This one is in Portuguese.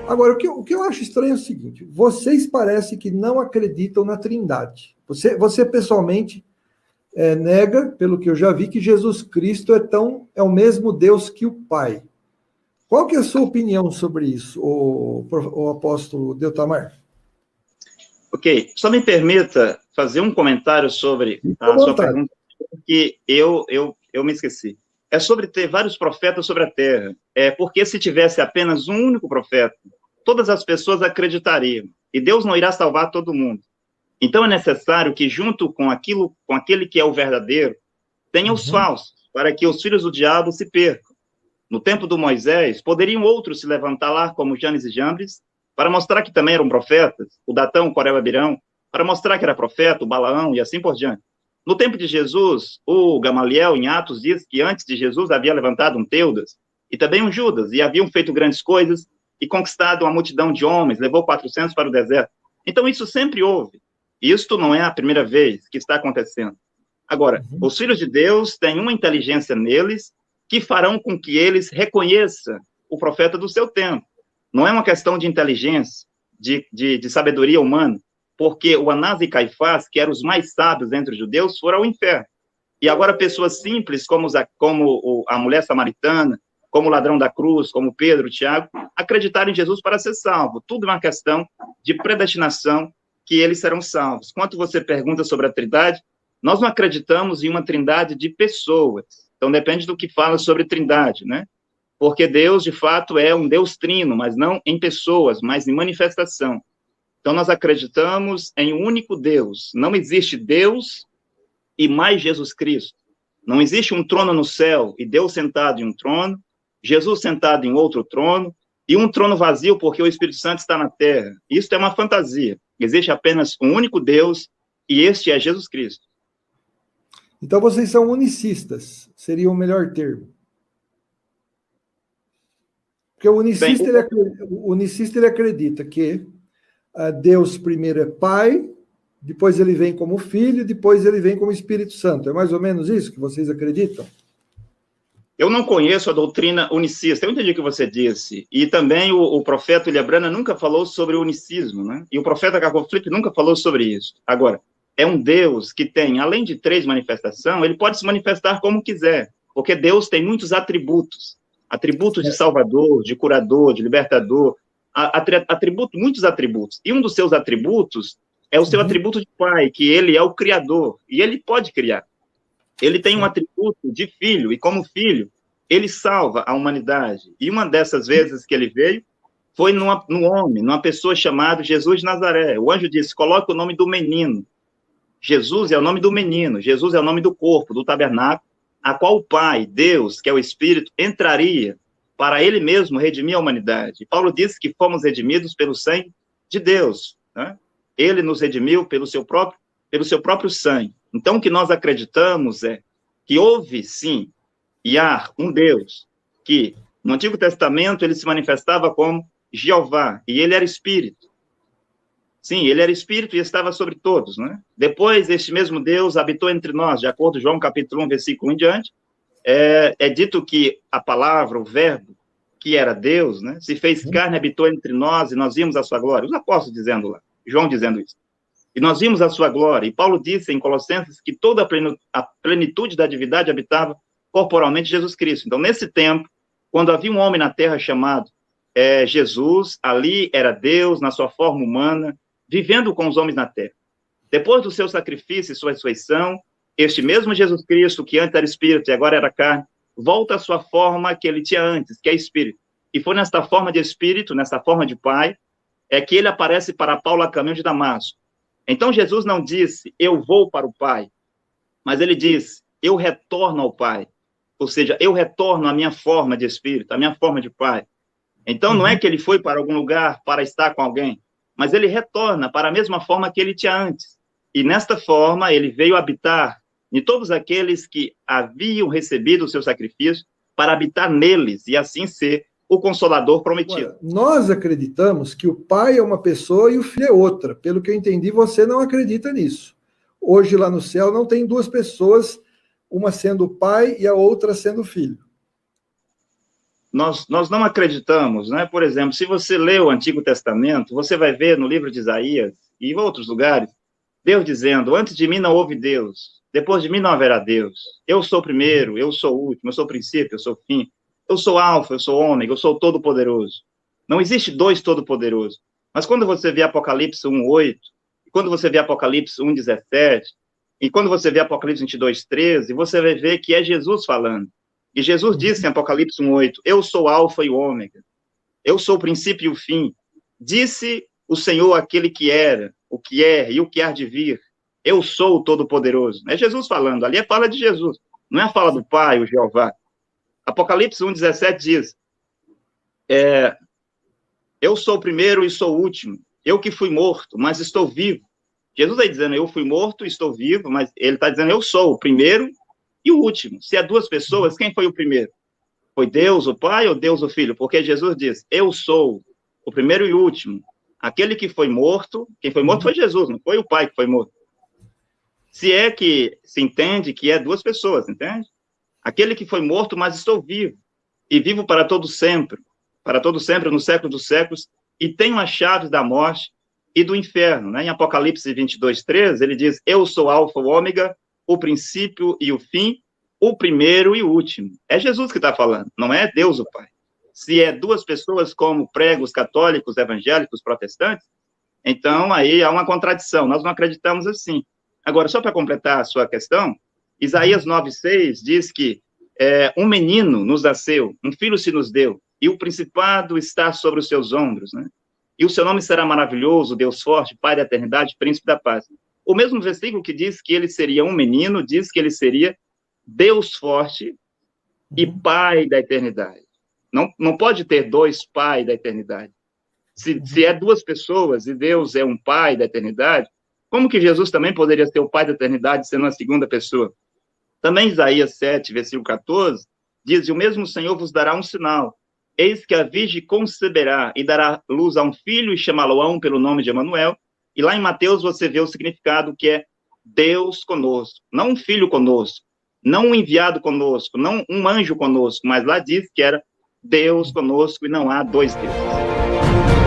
Agora, o que eu acho estranho é o seguinte: vocês parecem que não acreditam na Trindade. Você pessoalmente nega, pelo que eu já vi, que Jesus Cristo é o mesmo Deus que o Pai. Qual que é a sua opinião sobre isso, o apóstolo Deltamar? Ok, só me permita fazer um comentário sobre a sua pergunta, que eu me esqueci. É sobre ter vários profetas sobre a terra. Porque se tivesse apenas um único profeta, todas as pessoas acreditariam, e Deus não irá salvar todo mundo. Então é necessário que, junto com aquele que é o verdadeiro, tenha os falsos, para que os filhos do diabo se percam. No tempo do Moisés, poderiam outros se levantar lá, como Janes e Jambres, para mostrar que também eram profetas, o Datão, o Coré, o Abirão, para mostrar que era profeta, o Balaão e assim por diante. No tempo de Jesus, o Gamaliel, em Atos, diz que antes de Jesus havia levantado um Teudas e também um Judas, e haviam feito grandes coisas e conquistado uma multidão de homens, levou 400 para o deserto. Então isso sempre houve. Isto não é a primeira vez que está acontecendo. Agora, os filhos de Deus têm uma inteligência neles que farão com que eles reconheçam o profeta do seu tempo. Não é uma questão de inteligência, de sabedoria humana, porque o Anás e Caifás, que eram os mais sábios entre os judeus, foram ao inferno. E agora pessoas simples, como a mulher samaritana, como o ladrão da cruz, como Pedro, Tiago, acreditaram em Jesus para ser salvo. Tudo é uma questão de predestinação, que eles serão salvos. Quanto você pergunta sobre a Trindade, nós não acreditamos em uma trindade de pessoas. Então, depende do que fala sobre trindade, né? Porque Deus, de fato, é um Deus trino, mas não em pessoas, mas em manifestação. Então, nós acreditamos em um único Deus. Não existe Deus e mais Jesus Cristo. Não existe um trono no céu e Deus sentado em um trono, Jesus sentado em outro trono, e um trono vazio porque o Espírito Santo está na terra. Isso é uma fantasia. Existe apenas um único Deus e este é Jesus Cristo. Então vocês são unicistas, seria o melhor termo. Porque o unicista, ele acredita que Deus primeiro é Pai, depois ele vem como Filho, depois ele vem como Espírito Santo. É mais ou menos isso que vocês acreditam? Eu não conheço a doutrina unicista, eu entendi o que você disse. E também o profeta Ilhabrana nunca falou sobre o unicismo, né? E o profeta Cacau Felipe nunca falou sobre isso. Agora, é um Deus que tem, além de 3 manifestações, ele pode se manifestar como quiser, porque Deus tem muitos atributos. Atributos de salvador, de curador, de libertador, muitos atributos. E um dos seus atributos é o seu atributo de pai, que ele é o criador, e ele pode criar. Ele tem um atributo de filho, e como filho, ele salva a humanidade. E uma dessas vezes que ele veio, foi num homem, numa pessoa chamada Jesus de Nazaré. O anjo disse, coloque o nome do menino. Jesus é o nome do menino, Jesus é o nome do corpo, do tabernáculo, a qual o Pai, Deus, que é o Espírito, entraria para ele mesmo redimir a humanidade. Paulo disse que fomos redimidos pelo sangue de Deus, né? Ele nos redimiu pelo seu próprio sangue. Então, o que nós acreditamos é que houve, sim, um Deus, que no Antigo Testamento ele se manifestava como Jeová, e ele era Espírito. Sim, ele era Espírito e estava sobre todos, né? Depois, este mesmo Deus habitou entre nós, de acordo com João capítulo 1, versículo 1 em diante, é dito que a palavra, o verbo, que era Deus, né, se fez carne, habitou entre nós, e nós vimos a sua glória. Os apóstolos dizendo lá, João dizendo isso. E nós vimos a sua glória. E Paulo disse em Colossenses que toda a plenitude da divindade habitava corporalmente Jesus Cristo. Então, nesse tempo, quando havia um homem na terra chamado Jesus, ali era Deus, na sua forma humana, vivendo com os homens na terra. Depois do seu sacrifício e sua ressurreição, este mesmo Jesus Cristo, que antes era Espírito e agora era carne, volta à sua forma que ele tinha antes, que é Espírito. E foi nesta forma de Espírito, nessa forma de Pai, que ele aparece para Paulo a caminho de Damasco. Então, Jesus não disse, eu vou para o Pai, mas ele disse, eu retorno ao Pai. Ou seja, eu retorno à minha forma de Espírito, à minha forma de Pai. Então, não é que ele foi para algum lugar para estar com alguém, mas ele retorna para a mesma forma que ele tinha antes. E, nesta forma, ele veio habitar em todos aqueles que haviam recebido o seu sacrifício, para habitar neles e, assim, ser o Consolador prometido. Agora, nós acreditamos que o Pai é uma pessoa e o Filho é outra. Pelo que eu entendi, você não acredita nisso. Hoje, lá no céu, não tem 2 pessoas, uma sendo o Pai e a outra sendo o Filho. nós não acreditamos, né? Por exemplo, se você lê o Antigo Testamento, você vai ver no livro de Isaías e em outros lugares, Deus dizendo, antes de mim não houve Deus, depois de mim não haverá Deus. Eu sou o primeiro, eu sou o último, eu sou o princípio, eu sou o fim. Eu sou Alfa, eu sou Ômega, eu sou o Todo-Poderoso. Não existe dois Todo-Poderosos. Mas quando você vê Apocalipse 1:8, e quando você vê Apocalipse 1:17, e quando você vê Apocalipse 22:13, você vai ver que é Jesus falando. E Jesus disse em Apocalipse 1:8, eu sou o Alfa e o Ômega, eu sou o princípio e o fim. Disse o Senhor aquele que era, o que é e o que há de vir. Eu sou o Todo-Poderoso. É Jesus falando, ali é fala de Jesus, não é a fala do Pai, o Jeová. Apocalipse 1:17 diz, eu sou o primeiro e sou o último, eu que fui morto, mas estou vivo. Jesus está dizendo, eu fui morto e estou vivo, mas ele está dizendo, eu sou o primeiro e o último. Se há duas pessoas, quem foi o primeiro? Foi Deus, o Pai, ou Deus, o Filho? Porque Jesus diz, eu sou o primeiro e o último. Aquele que foi morto, quem foi morto foi Jesus, não foi o Pai que foi morto. Se é que se entende que é duas pessoas, entende? Aquele que foi morto, mas estou vivo, e vivo para todo sempre no século dos séculos, e tenho as chaves da morte e do inferno, né? Em Apocalipse 22:13, ele diz, eu sou Alfa, o Ômega, o princípio e o fim, o primeiro e o último. É Jesus que está falando, não é Deus o Pai. Se é duas pessoas como pregos católicos, evangélicos, protestantes, então aí há uma contradição, nós não acreditamos assim. Agora, só para completar a sua questão, Isaías 9:6 diz que um menino nos nasceu, um filho se nos deu, e o principado está sobre os seus ombros, né? E o seu nome será maravilhoso, Deus forte, Pai da eternidade, Príncipe da paz. O mesmo versículo que diz que ele seria um menino, diz que ele seria Deus forte e Pai da eternidade. Não pode ter dois Pai da eternidade. Se é duas pessoas e Deus é um Pai da eternidade, como que Jesus também poderia ser o Pai da eternidade sendo a segunda pessoa? Também Isaías 7, versículo 14, diz, e o mesmo Senhor vos dará um sinal. Eis que a virgem conceberá e dará luz a um filho e chamá-lo-ão pelo nome de Emanuel. E lá em Mateus você vê o significado que é Deus conosco. Não um filho conosco, não um enviado conosco, não um anjo conosco, mas lá diz que era Deus conosco e não há dois deuses.